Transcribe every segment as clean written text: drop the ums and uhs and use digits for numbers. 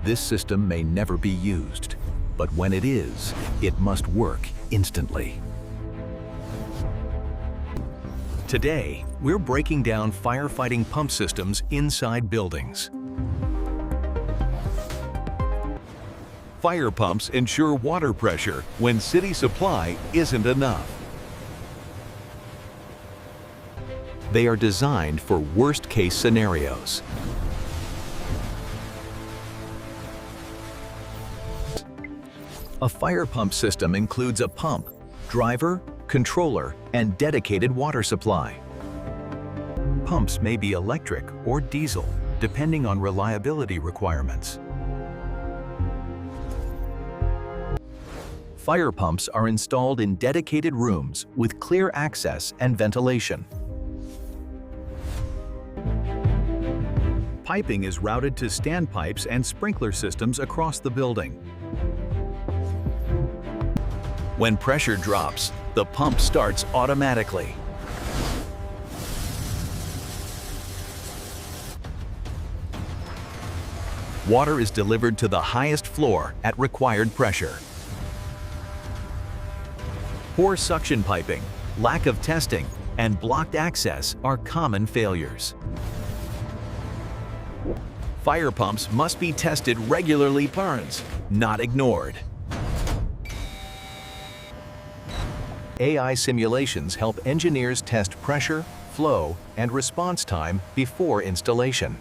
This system may never be used, but when it is, it must work instantly. Today, we're breaking down firefighting pump systems inside buildings. Fire pumps ensure water pressure when city supply isn't enough. They are designed for worst-case scenarios. A fire pump system includes a pump, driver, controller, and dedicated water supply. Pumps may be electric or diesel, depending on reliability requirements. Fire pumps are installed in dedicated rooms with clear access and ventilation. Piping is routed to standpipes and sprinkler systems across the building. When pressure drops, the pump starts automatically. Water is delivered to the highest floor at required pressure. Poor suction piping, lack of testing, and blocked access are common failures. Fire pumps must be tested regularly, not ignored. AI simulations help engineers test pressure, flow, and response time before installation.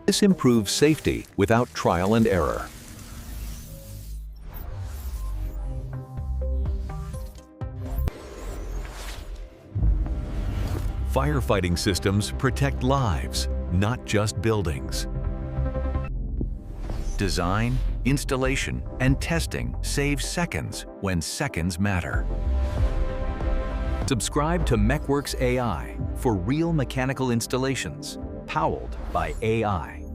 This improves safety without trial and error. Firefighting systems protect lives, not just buildings. Design, installation, and testing save seconds when seconds matter. Subscribe to MechWorks AI for real mechanical installations, powered by AI.